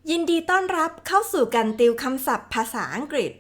ยินดีต้อนรับเข้าสู่การติวคำศัพท์ภาษาอังกฤษ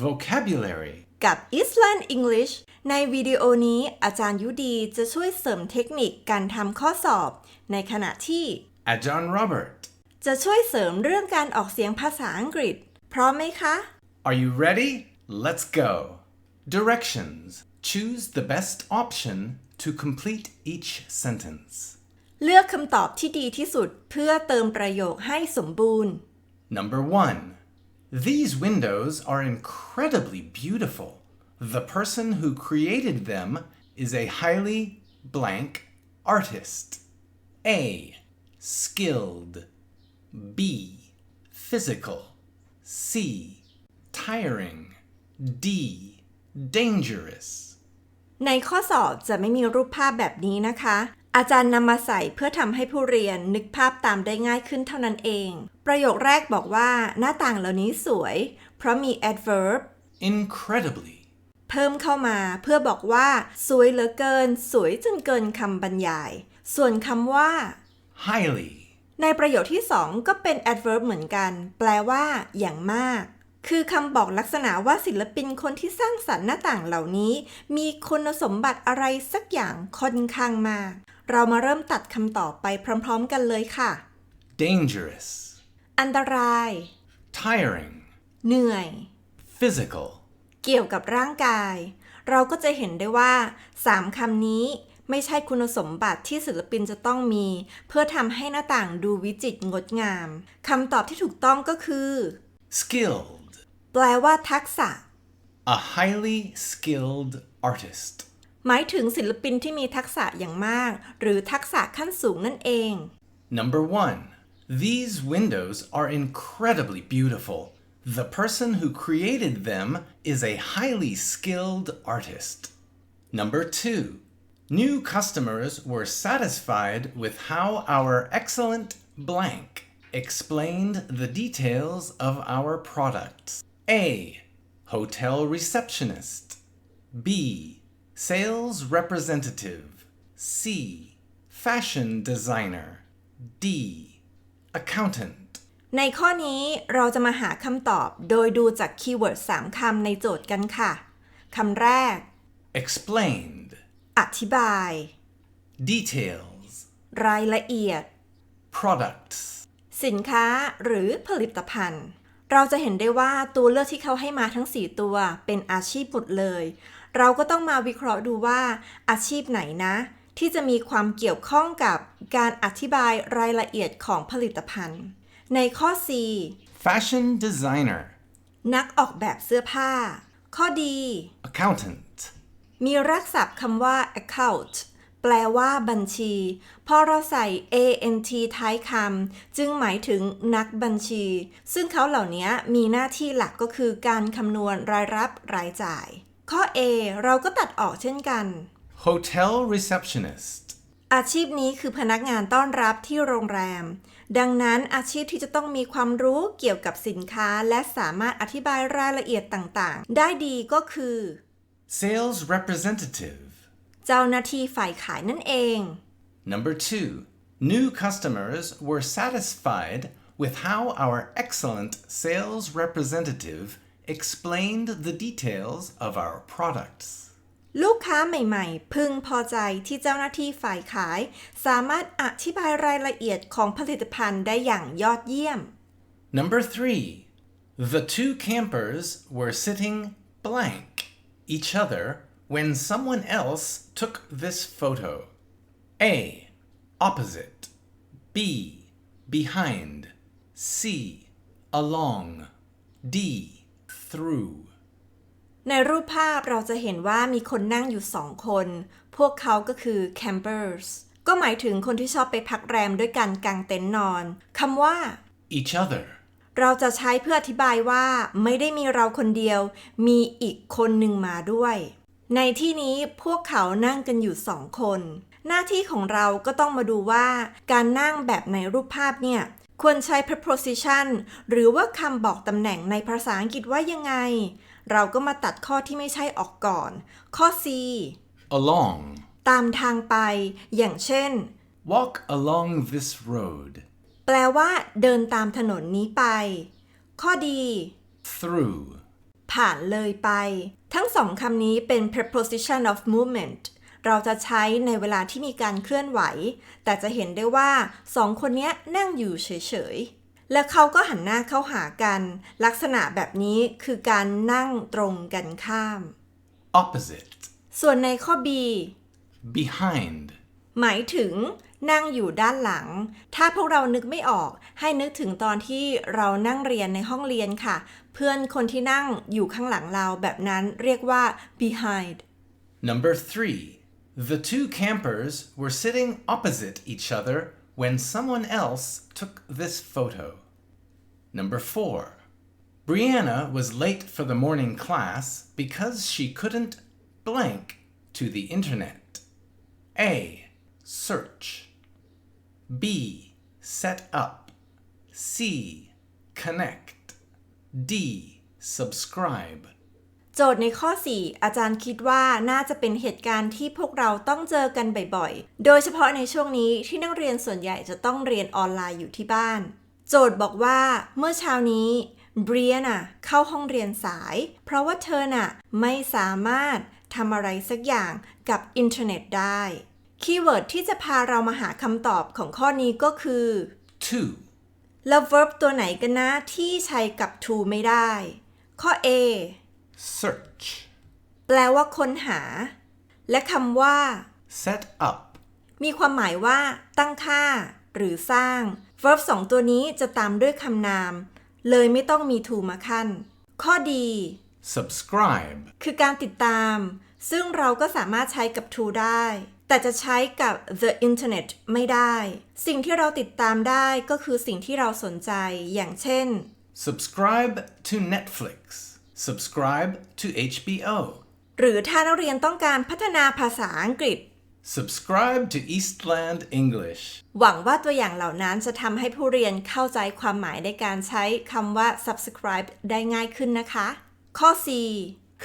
Vocabulary กับ Island English ในวิดีโอนี้อาจารย์ยุดีจะช่วยเสริมเทคนิคการทำข้อสอบในขณะที่ อาจารย์ Robert จะช่วยเสริมเรื่องการออกเสียงภาษาอังกฤษพร้อมไหมคะ Are you ready? Let's go. Directions. Choose the best option to complete each sentence. เลือกคำตอบที่ดีที่สุดเพื่อเติมประโยคให้สมบูรณ์ Number 1. These windows are incredibly beautiful. The person who created them is a highly blank artist. A. Skilled. B. Physical. C. Tiring. D. Dangerous. ในข้อสอบจะไม่มีรูปภาพแบบนี้นะคะ อาจารย์นำมาใส่เพื่อทำให้ผู้เรียนนึกภาพตามได้ง่ายขึ้นเท่านั้นเอง ประโยคแรกบอกว่าหน้าต่างเหล่านี้สวยเพราะมี adverb Incredibly. เพิ่มเข้ามาเพื่อบอกว่าสวยเหลือเกินสวยจนเกินคำบรรยาย ส่วนคำว่า Highly. ในประโยคที่2ก็เป็น adverb เหมือนกันแปลว่าอย่างมากคือคำบอกลักษณะว่าศิลปินคนที่สร้างสรรค์หน้าต่างเหล่านี้มีคุณสมบัติอะไรสักอย่างค่อนข้างมากเรามาเริ่มตัดคำตอบไปพร้อมๆกันเลยค่ะ Dangerous. อันตราย Tiring. เหนื่อย Physical. เกี่ยวกับร่างกาย เราก็จะเห็นได้ว่า3คำนี้ไม่ใช่คุณสมบัติที่ศิลปินจะต้องมีเพื่อทำให้หน้าต่างดูวิจิตรงดงามคำตอบที่ถูกต้องก็คือ Skilled. แปลว่าทักษะ A highly skilled artist. หมายถึงศิลปินที่มีทักษะอย่างมากหรือทักษะขั้นสูงนั่นเอง Number 1. These windows are incredibly beautiful. The person who created them is a highly skilled artist. Number 2. New customers were satisfied with how our excellent blank explained the details of our products. A. Hotel receptionist. B. Sales representative. C. Fashion designer. D. Accountant. ในข้อนี้เราจะมาหาคำตอบโดยดูจากคีย์เวิร์ด3คำในโจทย์กันค่ะคำแรก Explained. อธิบาย Details. รายละเอียด Products. สินค้าหรือผลิตภัณฑ์เราจะเห็นได้ว่าตัวเลือกที่เขาให้มาทั้ง4ตัวเป็นอาชีพหมดเลยเราก็ต้องมาวิเคราะห์ดูว่าอาชีพไหนนะที่จะมีความเกี่ยวข้องกับการอธิบายรายละเอียดของผลิตภัณฑ์ในข้อ C Fashion designer. นักออกแบบเสื้อผ้าข้อดี Accountant. มีรากศัพท์คำว่า account แปลว่าบัญชีพอเราใส่ ant ท้ายคำจึงหมายถึงนักบัญชีซึ่งเขาเหล่านี้มีหน้าที่หลักก็คือการคำนวณรายรับรายจ่ายข้อ A เราก็ตัดออกเช่นกัน Hotel receptionist. อาชีพนี้คือพนักงานต้อนรับที่โรงแรมดังนั้นอาชีพที่จะต้องมีความรู้เกี่ยวกับสินค้าและสามารถอธิบายรายละเอียดต่างๆได้ดีก็คือ Sales representative. เจ้าหน้าที่ฝ่ายขายนั่นเอง Number 2. New customers were satisfied with how our excellent sales representative explained the details of our products. ลูกค้าใหม่ๆพึงพอใจที่เจ้าหน้าที่ฝ่ายขายสามารถอธิบายรายละเอียดของผลิตภัณฑ์ได้อย่างยอดเยี่ยม Number 3. The two campers were sitting blank each other when someone else took this photo. A. Opposite. B. Behind. C. Along. D. Through. ในรูปภาพเราจะเห็นว่ามีคนนั่งอยู่2คนพวกเขาก็คือ campers ก็หมายถึงคนที่ชอบไปพักแรมด้วยกันกางเต็นท์นอนคำว่า Each other. เราจะใช้เพื่ออธิบายว่าไม่ได้มีเราคนเดียวมีอีกคนหนึ่งมาด้วยในที่นี้พวกเขานั่งกันอยู่2คนหน้าที่ของเราก็ต้องมาดูว่าการนั่งแบบในรูปภาพเนี่ยควรใช้ preposition หรือว่าคำบอกตำแหน่งในภาษาอังกฤษว่ายังไงเราก็มาตัดข้อที่ไม่ใช่ออกก่อนข้อ C Along. ตามทางไปอย่างเช่น Walk along this road. แปลว่าเดินตามถนนนี้ไปข้อดี through, ผ่านเลยไปทั้งสองคำนี้เป็น preposition of movement เราจะใช้ในเวลาที่มีการเคลื่อนไหวแต่จะเห็นได้ว่าสองคนนี้นั่งอยู่เฉยๆและเขาก็หันหน้าเข้าหากันลักษณะแบบนี้คือการนั่งตรงกันข้าม opposite, ส่วนในข้อ B behind, หมายถึงนั่งอยู่ด้านหลังถ้าพวกเรานึกไม่ออกให้นึกถึงตอนที่เรานั่งเรียนในห้องเรียนค่ะเพื่อนคนที่นั่งอยู่ข้างหลังเราแบบนั้นเรียกว่า behind Number 3. The two campers were sitting opposite each other when someone else took this photo. Number 4. Brianna was late for the morning class because she couldn't blank to the internet. A. Search. B. Set up. C. Connect. D. Subscribe. โจทย์ในข้อ 4 อาจารย์คิดว่าน่าจะเป็นเหตุการณ์ที่พวกเราต้องเจอกันบ่อยๆ โดยเฉพาะในช่วงนี้ที่นักเรียนส่วนใหญ่จะต้องเรียนออนไลน์อยู่ที่บ้าน โจทย์บอกว่าเมื่อเช้านี้เบรียน่ะเข้าห้องเรียนสายเพราะว่าเธอน่ะไม่สามารถทำอะไรสักอย่างกับอินเทอร์เน็ตได้คีย์เวิร์ดที่จะพาเรามาหาคำตอบของข้อนี้ก็คือ to, แล้ว verb ตัวไหนกันนะที่ใช้กับ to ไม่ได้ ข้อ A search, แปลว่าค้นหาและคำว่า set up, มีความหมายว่าตั้งค่าหรือสร้าง verb สองตัวนี้จะตามด้วยคำนามเลยไม่ต้องมี to มาขั้นข้อดี subscribe, คือการติดตามซึ่งเราก็สามารถใช้กับ to ได้แต่จะใช้กับ the internet ไม่ได้สิ่งที่เราติดตามได้ก็คือสิ่งที่เราสนใจอย่างเช่น subscribe to Netflix, subscribe to HBO, หรือถ้านักเรียนต้องการพัฒนาภาษาอังกฤษ subscribe to Eastland English, หวังว่าตัวอย่างเหล่านั้นจะทำให้ผู้เรียนเข้าใจความหมายในการใช้คำว่า subscribe ได้ง่ายขึ้นนะคะ ข้อ C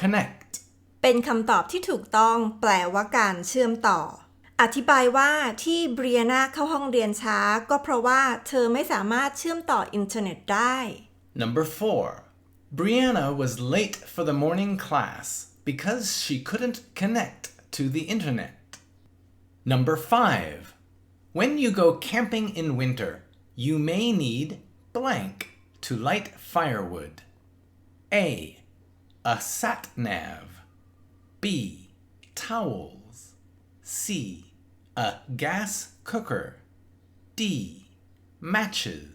connect, เป็นคำตอบที่ถูกต้องแปลว่าการเชื่อมต่ออธิบายว่าที่เบรียนาเข้าห้องเรียนช้าก็เพราะว่าเธอไม่สามารถเชื่อมต่ออินเทอร์เน็ตได้ Number 4. Brianna was late for the morning class because she couldn't connect to the internet. Number 5. When you go camping in winter, you may need blank to light firewood. A. A sat nav. B. Towels. C. A gas cooker. D. Matches.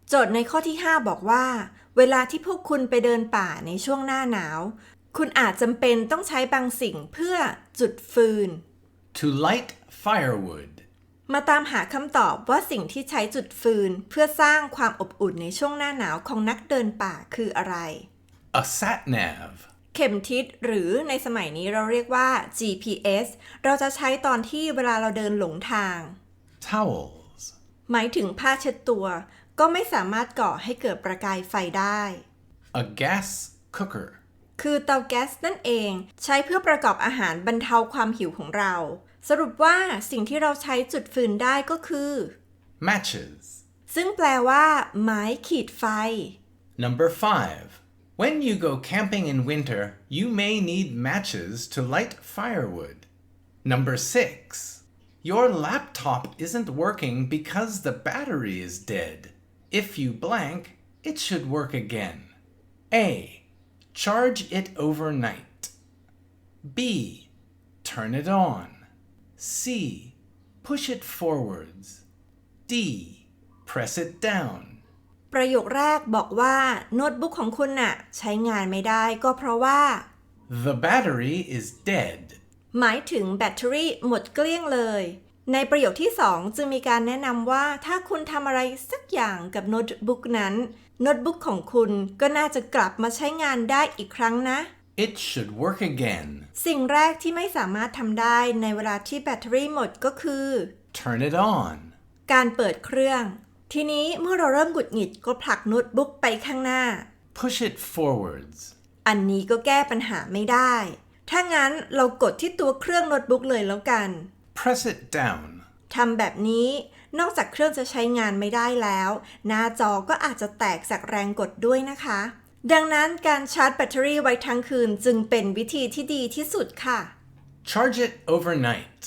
โจทย์ในข้อที่ 5 บอกว่าเวลาที่พวกคุณไปเดินป่าในช่วงหน้าหนาวคุณอาจจำเป็นต้องใช้บางสิ่งเพื่อจุดฟืน To light firewood. มาตามหาคำตอบว่าสิ่งที่ใช้จุดฟืนเพื่อสร้างความอบอุ่นในช่วงหน้าหนาวของนักเดินป่าคืออะไร A sat nav. เข็มทิศหรือในสมัยนี้เราเรียกว่า GPS เราจะใช้ตอนที่เวลาเราเดินหลงทาง Towels. หมายถึงผ้าเช็ดตัวก็ไม่สามารถก่อให้เกิดประกายไฟได้ A gas cooker. คือเตาแก๊สนั่นเองใช้เพื่อประกอบอาหารบรรเทาความหิวของเราสรุปว่าสิ่งที่เราใช้จุดฟืนได้ก็คือ Matches. ซึ่งแปลว่าไม้ขีดไฟ Number 5. When you go camping in winter, you may need matches to light firewood. Number 6. Your laptop isn't working because the battery is dead. If you blank, it should work again. A. Charge it overnight. B. Turn it on. C. Push it forwards. D. Press it down. ประโยคแรกบอกว่าโน้ตบุ๊กของคุณน่ะใช้งานไม่ได้ก็เพราะว่า The battery is dead. หมายถึงแบตเตอรี่หมดเกลี้ยงเลยในประโยคที่ 2 จึงมีการแนะนำว่าถ้าคุณทำอะไรสักอย่างกับโน้ตบุ๊กนั้นโน้ตบุ๊กของคุณก็น่าจะกลับมาใช้งานได้อีกครั้งนะ It should work again. สิ่งแรกที่ไม่สามารถทำได้ในเวลาที่แบตเตอรี่หมดก็คือ Turn it on. การเปิดเครื่องทีนี้เมื่อเราเริ่มหงุดหงิดก็ผลักโน้ตบุ๊กไปข้างหน้า Push it forwards. อันนี้ก็แก้ปัญหาไม่ได้ถ้างั้นเรากดที่ตัวเครื่องโน้ตบุ๊กเลยแล้วกัน Press it down. ทำแบบนี้ นอกจากเครื่องจะใช้งานไม่ได้แล้วหน้าจอก็อาจจะแตกจากแรงกดด้วยนะคะดังนั้นการชาร์จแบตเตอรี่ไว้ทั้งคืนจึงเป็นวิธีที่ดีที่สุดค่ะ Charge it overnight.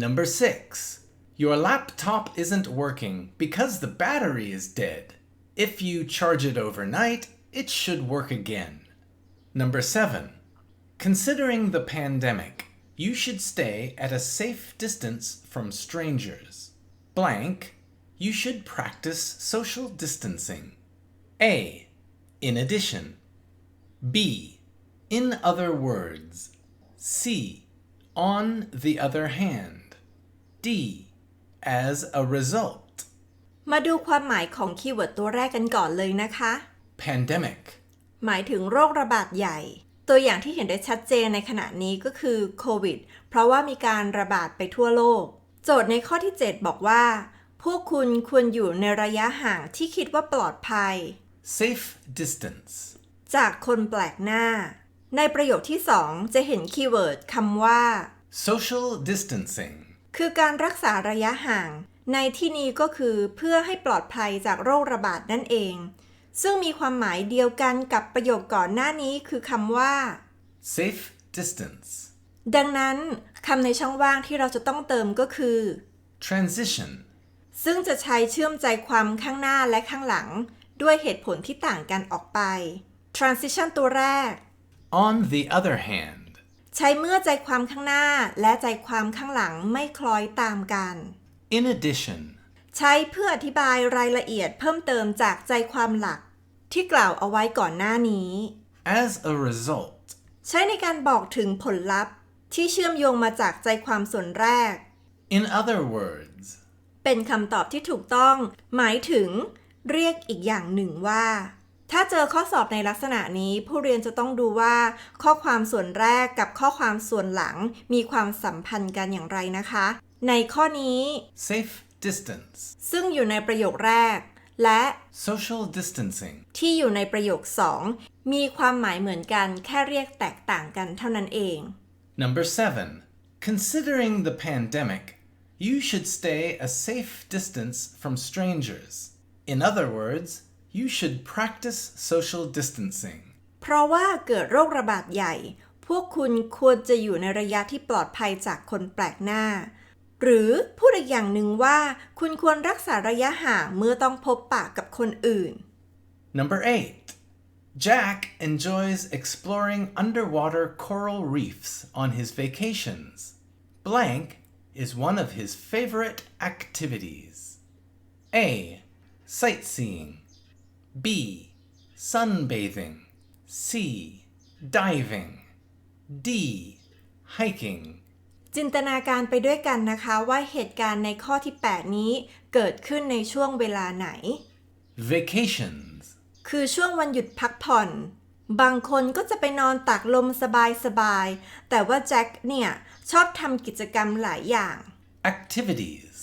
Number 6. Your laptop isn't working because the battery is dead. If you charge it overnight, it should work again. Number 7. Considering the pandemic, you should stay at a safe distance from strangers. Blank, you should practice social distancing. A. In addition. B. In other words. C. On the other hand. D. As a result. มาดูความหมายของคีย์เวิร์ดตัวแรกกันก่อนเลยนะคะ Pandemic. หมายถึงโรคระบาดใหญ่ ตัวอย่างที่เห็นได้ชัดเจนในขณะนี้ก็คือโควิด เพราะว่ามีการระบาดไปทั่วโลก โจทย์ในข้อที่ 7 บอกว่า พวกคุณควรอยู่ในระยะห่างที่คิดว่าปลอดภัย Safe distance. จากคนแปลกหน้า ในประโยคที่ 2 จะเห็นคีย์เวิร์ดคำว่า Social distancing. คือการรักษาระยะห่าง ในที่นี้ก็คือเพื่อให้ปลอดภัยจากโรคระบาดนั่นเอง ซึ่งมีความหมายเดียวกันกับประโยคก่อนหน้านี้คือคำว่า Safe distance. ดังนั้นคำในช่องว่างที่เราจะต้องเติมก็คือ Transition. ซึ่งจะใช้เชื่อมใจความข้างหน้าและข้างหลัง ด้วยเหตุผลที่ต่างกันออกไป Transition ตัวแรก On the other hand. ใช้เมื่อใจความข้างหน้าและใจความข้างหลังไม่คล้อยตามกัน In addition. ใช้เพื่ออธิบายรายละเอียดเพิ่มเติมจากใจความหลัก ที่กล่าวเอาไว้ก่อนหน้านี้ As a result. ใช้ในการบอกถึงผลลัพธ์ที่เชื่อมโยงมาจากใจความส่วนแรก In other words. เป็นคำตอบที่ถูกต้องหมายถึงเรียกอีกอย่างหนึ่งว่า ถ้าเจอข้อสอบในลักษณะนี้ผู้เรียนจะต้องดูว่าข้อความส่วนแรกกับข้อความส่วนหลังมีความสัมพันธ์กันอย่างไรนะคะ ในข้อนี้ Safe distance. ซึ่งอยู่ในประโยคแรกและ Social distancing. ที่อยู่ในประโยค 2 มีความหมายเหมือนกันแค่เรียกแตกต่างกันเท่านั้นเอง Number 7. Considering the pandemic, you should stay a safe distance from strangers. In other words, you should practice social distancing. เพราะว่าเกิดโรคระบาดใหญ่ พวกคุณควรจะอยู่ในระยะที่ปลอดภัยจากคนแปลกหน้า หรือพูดอีกอย่างหนึ่งว่าคุณควรรักษาระยะห่างเมื่อต้องพบปะกับคนอื่น Number 8. Jack enjoys exploring underwater coral reefs on his vacations. Blank is one of his favorite activities. A. Sightseeing. B. Sunbathing. C. Diving. D. Hiking. จินตนาการไปด้วยกันนะคะว่าเหตุการณ์ในข้อที่ 8 นี้เกิดขึ้นในช่วงเวลาไหน Vacations. คือช่วงวันหยุดพักผ่อน บางคนก็จะไปนอนตากลมสบายๆ แต่ว่าแจ็คเนี่ยชอบทำกิจกรรมหลายอย่าง Activities.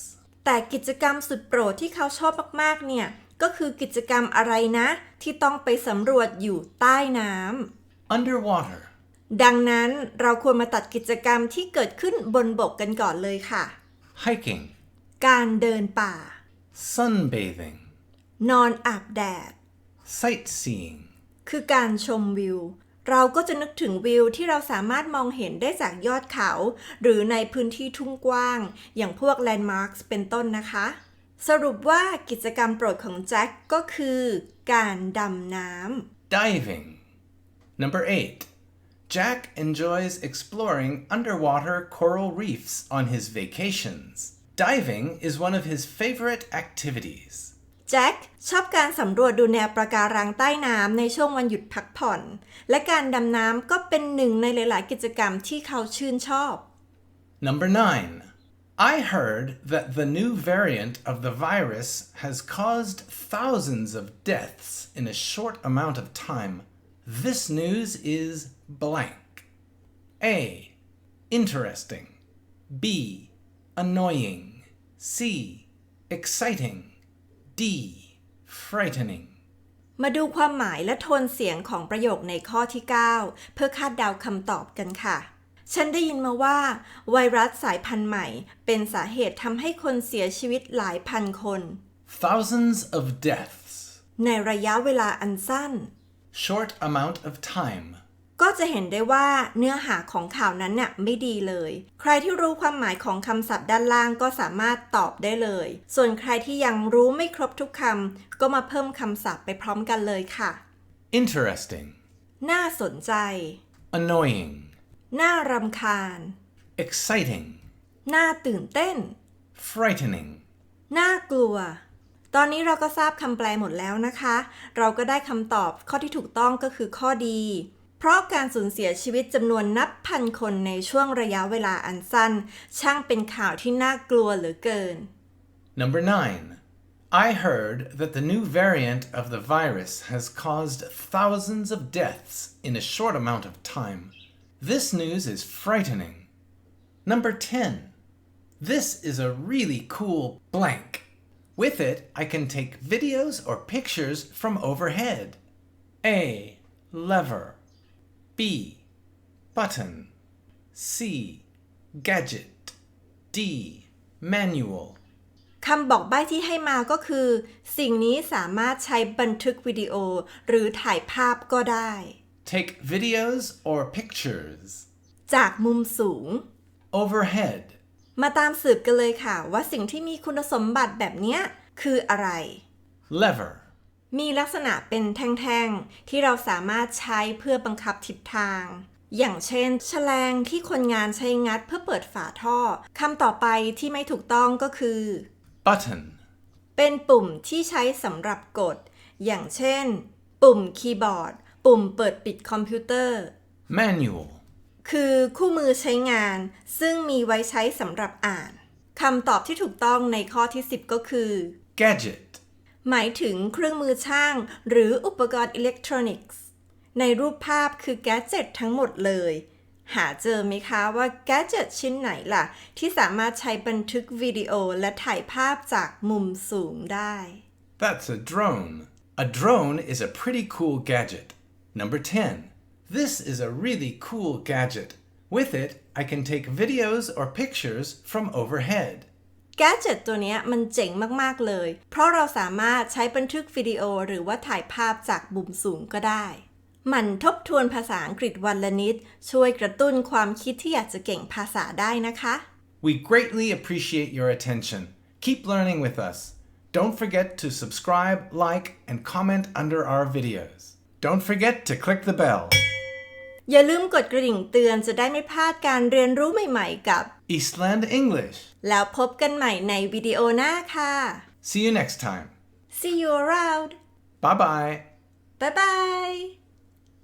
แต่กิจกรรมสุดโปรดที่เขาชอบมากๆเนี่ยก็คือกิจกรรมอะไรนะที่ต้องไปสำรวจอยู่ใต้น้ำ Underwater. ดังนั้นเราควรมาตัดกิจกรรมที่เกิดขึ้นบนบกกันก่อนเลยค่ะ Hiking. การเดินป่า Sunbathing. นอนอาบแดด Sightseeing. คือการชมวิว เราก็จะนึกถึงวิวที่เราสามารถมองเห็นได้จากยอดเขา หรือในพื้นที่ทุ่งกว้าง อย่างพวกแลนด์มาร์คเป็นต้นนะคะ สรุปว่ากิจกรรมโปรดของแจ็คก็คือการดำน้ำ Diving. Number 8. Jack enjoys exploring underwater coral reefs on his vacations. Diving is one of his favorite activities. แจ็คชอบการสำรวจดูแนวปะการังใต้น้ำในช่วงวันหยุดพักผ่อน และการดำน้ำก็เป็นหนึ่งในหลายๆกิจกรรมที่เขาชื่นชอบ Number 9. I heard that the new variant of the virus has caused thousands of deaths in a short amount of time. This news is blank. A. Interesting. B. Annoying. C. Exciting. D. Frightening. มาดูความหมายและโทนเสียงของประโยคในข้อที่ 9 เพื่อคาดเดาคำตอบกันค่ะ ฉันได้ยินมาว่าไวรัสสายพันธุ์ใหม่เป็นสาเหตุทำให้คนเสียชีวิตหลายพันคน Thousands of deaths. ในระยะเวลาอันสั้น Short amount of time. ก็จะเห็นได้ว่าเนื้อหาของข่าวนั้นเนี่ยไม่ดีเลย ใครที่รู้ความหมายของคำศัพท์ด้านล่างก็สามารถตอบได้เลย ส่วนใครที่ยังรู้ไม่ครบทุกคำก็มาเพิ่มคำศัพท์ไปพร้อมกันเลยค่ะ Interesting. น่าสนใจ Annoying. น่ารำคาญ Exciting. น่าตื่นเต้น Frightening. น่ากลัว ตอนนี้เราก็ทราบคำแปลหมดแล้วนะคะ เราก็ได้คำตอบข้อที่ถูกต้องก็คือข้อดี เพราะการสูญเสียชีวิตจำนวนนับพันคนในช่วงระยะเวลาอันสั้น ช่างเป็นข่าวที่น่ากลัวเหลือเกิน Number 9. I heard that the new variant of the virus has caused thousands of deaths in a short amount of time. This news is frightening. Number 10. This is a really cool blank. With it, I can take videos or pictures from overhead. A. Lever. B. Button. C. Gadget. D. Manual. คำบอกใบ้ที่ให้มาก็คือ สิ่งนี้สามารถใช้บันทึกวิดีโอหรือถ่ายภาพก็ได้ Take videos or pictures. จากมุมสูง Overhead. มาตามสืบกันเลยค่ะว่าสิ่งที่มีคุณสมบัติแบบเนี้ยคืออะไร Lever. มีลักษณะเป็นแท่งๆที่เราสามารถใช้เพื่อบังคับทิศทาง อย่างเช่นแฉลงที่คนงานใช้งัดเพื่อเปิดฝาท่อคำต่อไปที่ไม่ถูกต้องก็คือ Button. เป็นปุ่มที่ใช้สำหรับกด อย่างเช่น ปุ่มคีย์บอร์ด ปุ่มเปิดปิดคอมพิวเตอร์ Manual. คือคู่มือใช้งาน ซึ่งมีไว้ใช้สำหรับอ่าน คำตอบที่ถูกต้องในข้อที่ 10 ก็คือ Gadget. หมายถึงเครื่องมือช่างหรืออุปกรณ์อิเล็กทรอนิกส์ ในรูปภาพคือแกดเจ็ตทั้งหมดเลย หาเจอไหมคะว่าแกดเจ็ตชิ้นไหนล่ะ ที่สามารถใช้บันทึกวิดีโอและถ่ายภาพจากมุมสูงได้ That's a drone. A drone is a pretty cool gadget. Number 10. This is a really cool gadget. With it, I can take videos or pictures from overhead. แกดเจ็ตตัวเนี้ยมันเจ๋งมากๆเลย เพราะเราสามารถใช้บันทึกวิดีโอหรือว่าถ่ายภาพจากมุมสูงก็ได้หมั่นทบทวนภาษาอังกฤษวันละนิดช่วยกระตุ้นความคิดที่อยากจะเก่งภาษาได้นะคะ We greatly appreciate your attention. Keep learning with us. Don't forget to subscribe, like, and comment under our videos. Don't forget to click the bell. อย่าลืมกดกระดิ่งเตือนจะได้ไม่พลาดการเรียนรู้ใหม่ๆกับ Eastland English. แล้วพบกันใหม่ในวิดีโอหน้าค่ะ See you next time. See you around Bye-bye. Bye bye